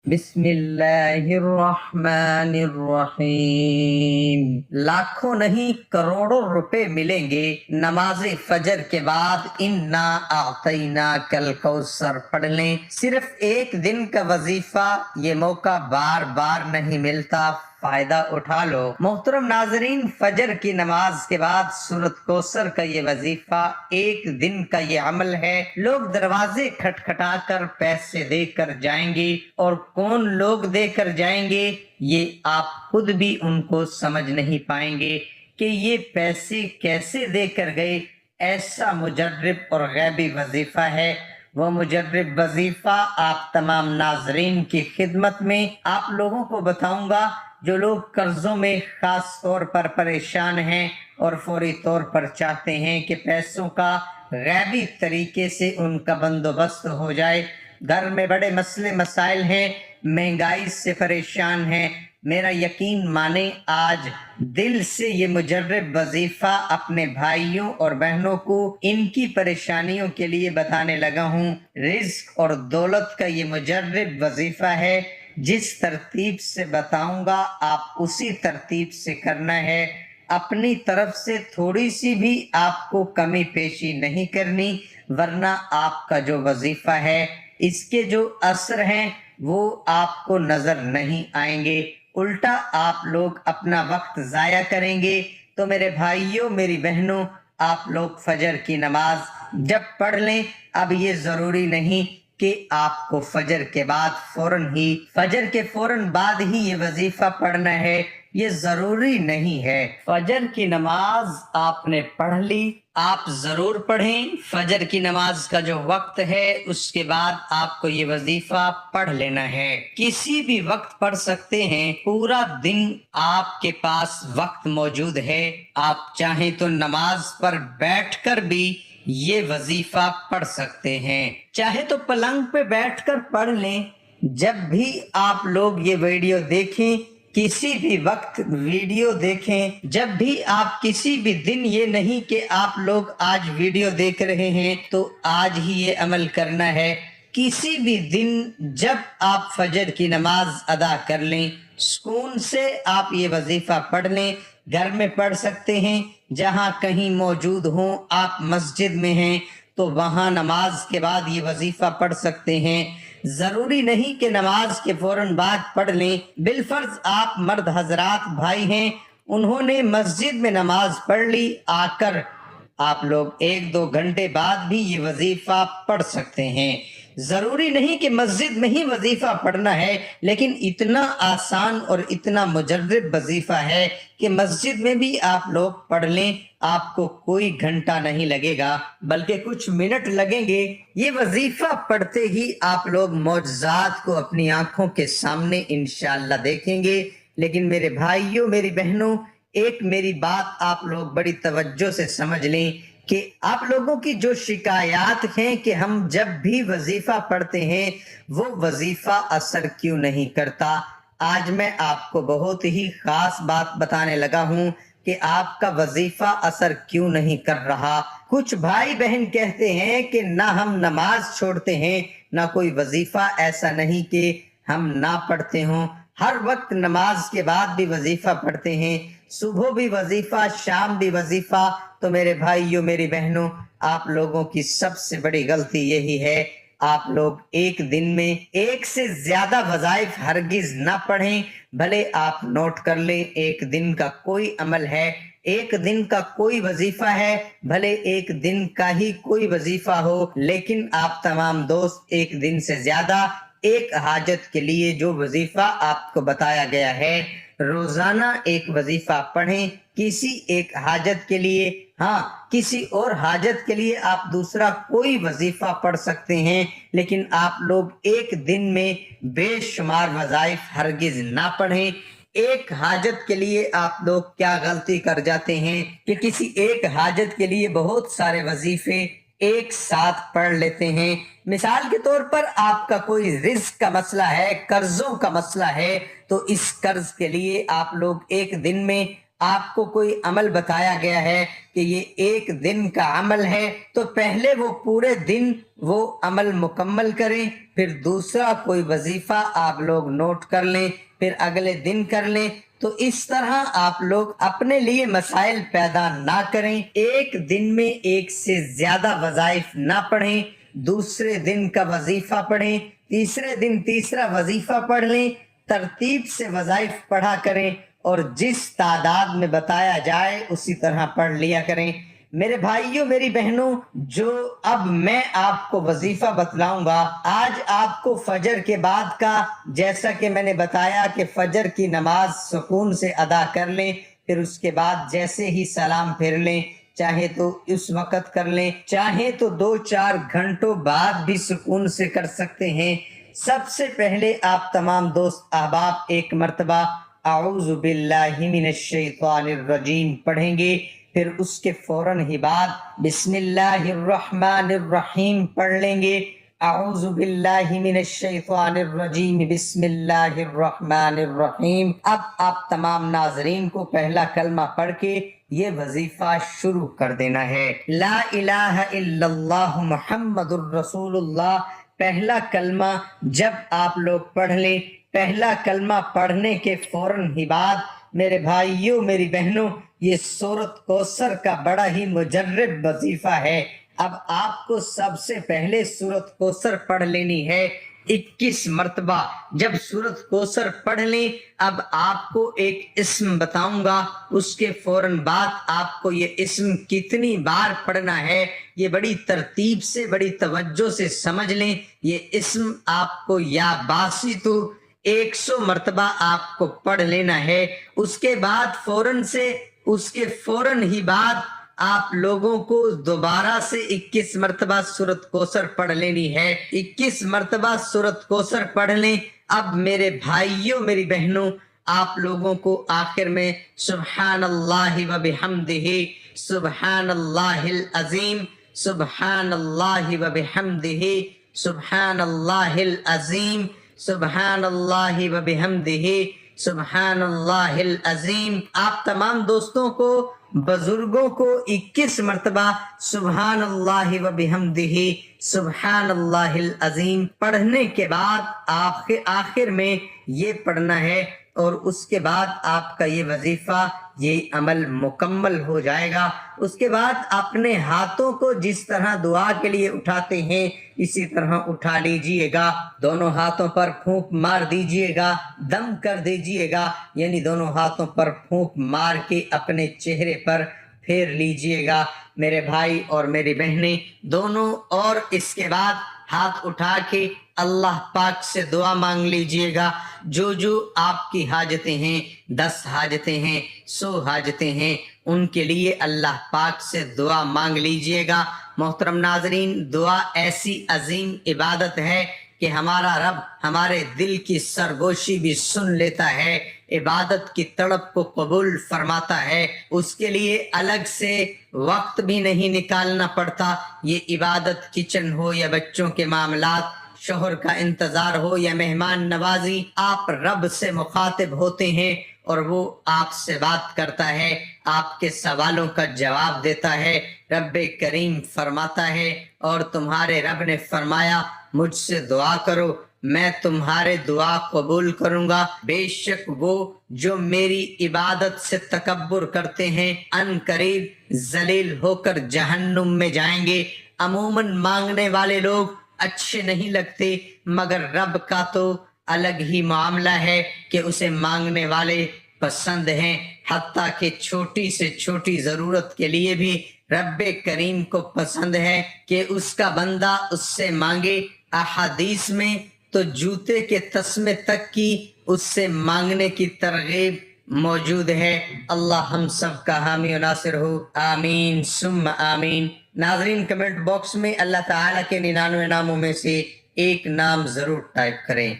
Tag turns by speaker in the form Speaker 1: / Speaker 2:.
Speaker 1: بسم اللہ الرحمن الرحیم۔ لاکھوں نہیں کروڑوں روپے ملیں گے نماز فجر کے بعد انا اعطیناک الکوثر پڑھ لیں۔ صرف ایک دن کا وظیفہ، یہ موقع بار بار نہیں ملتا، فائدہ اٹھا لو۔ محترم ناظرین، فجر کی نماز کے بعد سورۃ کوثر کا یہ وظیفہ، ایک دن کا یہ عمل ہے۔ لوگ دروازے کھٹکھٹا کر پیسے دے کر جائیں گے، اور کون لوگ دے کر جائیں گے یہ آپ خود بھی ان کو سمجھ نہیں پائیں گے کہ یہ پیسے کیسے دے کر گئے۔ ایسا مجرب اور غیبی وظیفہ ہے۔ وہ مجرب وظیفہ آپ تمام ناظرین کی خدمت میں آپ لوگوں کو بتاؤں گا جو لوگ قرضوں میں خاص طور پر پریشان ہیں اور فوری طور پر چاہتے ہیں کہ پیسوں کا غیبی طریقے سے ان کا بندوبست ہو جائے۔ گھر میں بڑے مسئلے مسائل ہیں، مہنگائی سے پریشان ہیں۔ میرا یقین مانیں، آج دل سے یہ مجرب وظیفہ اپنے بھائیوں اور بہنوں کو ان کی پریشانیوں کے لیے بتانے لگا ہوں۔ رزق اور دولت کا یہ مجرب وظیفہ ہے۔ جس ترتیب سے بتاؤں گا آپ اسی ترتیب سے کرنا ہے۔ اپنی طرف سے تھوڑی سی بھی آپ کو کمی پیشی نہیں کرنی، ورنہ آپ کا جو وظیفہ ہے اس کے جو اثر ہیں وہ آپ کو نظر نہیں آئیں گے، الٹا آپ لوگ اپنا وقت ضائع کریں گے۔ تو میرے بھائیوں، میری بہنوں، آپ لوگ فجر کی نماز جب پڑھ لیں، اب یہ ضروری نہیں کہ آپ کو فجر کے فوراً بعد ہی یہ وظیفہ پڑھنا ہے، یہ ضروری نہیں ہے۔ فجر کی نماز آپ نے پڑھ لی، آپ ضرور پڑھیں۔ فجر کی نماز کا جو وقت ہے اس کے بعد آپ کو یہ وظیفہ پڑھ لینا ہے۔ کسی بھی وقت پڑھ سکتے ہیں، پورا دن آپ کے پاس وقت موجود ہے۔ آپ چاہیں تو نماز پر بیٹھ کر بھی یہ وظیفہ پڑھ سکتے ہیں، چاہے تو پلنگ پہ بیٹھ کر پڑھ لیں۔ جب بھی آپ لوگ یہ ویڈیو دیکھیں، کسی بھی وقت ویڈیو دیکھیں، جب بھی آپ کسی بھی دن، یہ نہیں کہ آپ لوگ آج ویڈیو دیکھ رہے ہیں تو آج ہی یہ عمل کرنا ہے۔ کسی بھی دن جب آپ فجر کی نماز ادا کر لیں، سکون سے آپ یہ وظیفہ پڑھ لیں۔ گھر میں پڑھ سکتے ہیں، جہاں کہیں موجود ہوں، آپ مسجد میں ہیں تو وہاں نماز کے بعد یہ وظیفہ پڑھ سکتے ہیں۔ ضروری نہیں کہ نماز کے فوراً بعد پڑھ لیں۔ بالفرض آپ مرد حضرات بھائی ہیں، انہوں نے مسجد میں نماز پڑھ لی، آ کر آپ لوگ 1-2 گھنٹے بعد بھی یہ وظیفہ پڑھ سکتے ہیں۔ ضروری نہیں کہ مسجد میں ہی وظیفہ پڑھنا ہے، لیکن اتنا آسان اور اتنا مجرب وظیفہ ہے کہ مسجد میں بھی آپ لوگ پڑھ لیں، آپ کو کوئی گھنٹہ نہیں لگے گا بلکہ کچھ منٹ لگیں گے۔ یہ وظیفہ پڑھتے ہی آپ لوگ معجزات کو اپنی آنکھوں کے سامنے انشاءاللہ دیکھیں گے۔ لیکن میرے بھائیوں، میری بہنوں، ایک میری بات آپ لوگ بڑی توجہ سے سمجھ لیں کہ آپ لوگوں کی جو شکایات ہیں کہ ہم جب بھی وظیفہ پڑھتے ہیں وہ وظیفہ اثر کیوں نہیں کرتا، آج میں آپ کو بہت ہی خاص بات بتانے لگا ہوں کہ آپ کا وظیفہ اثر کیوں نہیں کر رہا۔ کچھ بھائی بہن کہتے ہیں کہ نہ ہم نماز چھوڑتے ہیں، نہ کوئی وظیفہ ایسا نہیں کہ ہم نہ پڑھتے ہوں، ہر وقت نماز کے بعد بھی وظیفہ پڑھتے ہیں، صبح بھی وظیفہ، شام بھی وظیفہ۔ تو میرے بھائیوں، میری بہنوں، آپ لوگوں کی سب سے بڑی غلطی یہی ہے، آپ لوگ ایک دن میں ایک سے زیادہ وظائف ہرگز نہ پڑھیں۔ بھلے آپ نوٹ کر لیں، ایک دن کا کوئی عمل ہے، ایک دن کا کوئی وظیفہ ہے، بھلے ایک دن کا ہی کوئی وظیفہ ہو، لیکن آپ تمام دوست ایک دن سے زیادہ ایک حاجت کے لیے جو وظیفہ آپ کو بتایا گیا ہے، روزانہ ایک وظیفہ پڑھیں کسی ایک حاجت کے لیے۔ ہاں، کسی اور حاجت کے لیے آپ دوسرا کوئی وظیفہ پڑھ سکتے ہیں، لیکن آپ لوگ ایک دن میں بے شمار وظائف ہرگز نہ پڑھیں۔ ایک حاجت کے لیے آپ لوگ کیا غلطی کر جاتے ہیں کہ کسی ایک حاجت کے لیے بہت سارے وظیفے ایک ساتھ پڑھ لیتے ہیں۔ مثال کے طور پر آپ کا کوئی رزق کا مسئلہ ہے، قرضوں کا مسئلہ ہے، تو اس قرض کے لیے آپ لوگ ایک دن میں آپ کو کوئی عمل بتایا گیا ہے کہ یہ ایک دن کا عمل ہے تو پہلے وہ پورے دن وہ عمل مکمل کریں، پھر دوسرا کوئی وظیفہ آپ لوگ نوٹ کر لیں، پھر اگلے دن کر لیں۔ تو اس طرح آپ لوگ اپنے لیے مسائل پیدا نہ کریں، ایک دن میں ایک سے زیادہ وظائف نہ پڑھیں، دوسرے دن کا وظیفہ پڑھیں، تیسرے دن تیسرا وظیفہ پڑھ لیں، ترتیب سے وظائف پڑھا کریں اور جس تعداد میں بتایا جائے اسی طرح پڑھ لیا کریں۔ میرے بھائیوں میری بہنوں، جو اب میں آپ کو وظیفہ بتلاؤں گا، آج آپ کو فجر کے بعد کا، جیسا کہ میں نے بتایا کہ فجر کی نماز سکون سے ادا کر لیں، پھر اس کے بعد جیسے ہی سلام پھیر لیں، چاہے تو اس وقت کر لیں، چاہے تو 2-4 گھنٹوں بعد بھی سکون سے کر سکتے ہیں۔ سب سے پہلے آپ تمام دوست احباب ایک مرتبہ اعوذ باللہ من الشیطان الرجیم پڑھیں گے، پھر اس کے فوراً ہی بعد بسم اللہ الرحمن الرحیم پڑھ لیں گے۔ اعوذ باللہ من الشیطان الرجیم بسم اللہ الرحمن الرحیم۔ اب آپ تمام ناظرین کو پہلا کلمہ پڑھ کے یہ وظیفہ شروع کر دینا ہے۔ لا الہ الا اللہ محمد الرسول اللہ، پہلا کلمہ جب آپ لوگ پڑھ لیں، پہلا کلمہ پڑھنے کے فوراً ہی بعد میرے بھائیوں میری بہنوں، یہ سورۃ کوثر کا بڑا ہی مجرب وظیفہ ہے۔ اب آپ کو سب سے پہلے سورۃ کوثر پڑھ لینی ہے 21 مرتبہ۔ جب سورۃ کوثر پڑھ لیں، اب آپ کو ایک اسم بتاؤں گا، اس کے فوراً بعد آپ کو یہ اسم کتنی بار پڑھنا ہے یہ بڑی ترتیب سے بڑی توجہ سے سمجھ لیں۔ یہ اسم آپ کو یا باسطو 100 مرتبہ آپ کو پڑھ لینا ہے۔ اس کے بعد اس کے فوراً ہی بعد آپ لوگوں کو دوبارہ سے 21 مرتبہ سورۃ کوثر پڑھ لینی ہے۔ 21 مرتبہ سورۃ کوثر پڑھ لیں۔ اب میرے بھائیوں میری بہنوں، آپ لوگوں کو آخر میں سبحان اللہ و بحمدہ، سبحان اللہ العظیم، سبحان اللہ و بحمدہ، سبحان اللہ العظیم، سبحان اللہ و بحمدہ، سبحان اللہ العظیم۔ آپ تمام دوستوں کو، بزرگوں کو 21 مرتبہ سبحان اللہ و بحمدہ، سبحان اللہ العظیم پڑھنے کے بعد آخر میں یہ پڑھنا ہے، اور اس کے بعد آپ کا یہ وظیفہ، یہ عمل مکمل ہو جائے گا۔ اس کے بعد اپنے ہاتھوں کو جس طرح دعا کے لیے اٹھاتے ہیں اسی طرح اٹھا لیجئے گا، دونوں ہاتھوں پر پھونک مار دیجئے گا، دم کر دیجئے گا، یعنی دونوں ہاتھوں پر پھونک مار کے اپنے چہرے پر پھیر لیجئے گا میرے بھائی اور میری بہنیں دونوں۔ اور اس کے بعد ہاتھ اٹھا کے اللہ پاک سے دعا مانگ لیجئے گا، جو آپ کی حاجتیں ہیں، 10 حاجتیں ہیں، 100 حاجتیں ہیں، ان کے لیے اللہ پاک سے دعا مانگ لیجئے گا۔ محترم ناظرین، دعا ایسی عظیم عبادت ہے کہ ہمارا رب ہمارے دل کی سرگوشی بھی سن لیتا ہے، عبادت کی تڑپ کو قبول فرماتا ہے، اس کے لیے الگ سے وقت بھی نہیں نکالنا پڑتا۔ یہ عبادت کچن ہو یا بچوں کے معاملات، شوہر کا انتظار ہو یا مہمان نوازی، آپ رب سے مخاطب ہوتے ہیں اور وہ آپ سے بات کرتا ہے، آپ کے سوالوں کا جواب دیتا ہے۔ رب کریم فرماتا ہے، اور تمہارے رب نے فرمایا مجھ سے دعا کرو، میں تمہارے دعا قبول کروں گا۔ بے شک وہ جو میری عبادت سے تکبر کرتے ہیں ان قریب ذلیل ہو کر جہنم میں جائیں گے۔ عموماً مانگنے والے لوگ اچھے نہیں لگتے، مگر رب کا تو الگ ہی معاملہ ہے کہ اسے مانگنے والے پسند ہیں، حتیٰ کہ چھوٹی سے چھوٹی ضرورت کے لیے بھی رب کریم کو پسند ہے کہ اس کا بندہ اس سے مانگے۔ احادیث میں تو جوتے کے تسمے تک کی اس سے مانگنے کی ترغیب موجود ہے۔ اللہ ہم سب کا حامی و ناصر ہو، آمین ثم آمین۔ ناظرین، کمنٹ باکس میں اللہ تعالیٰ کے 99 ناموں میں سے ایک نام ضرور ٹائپ کریں۔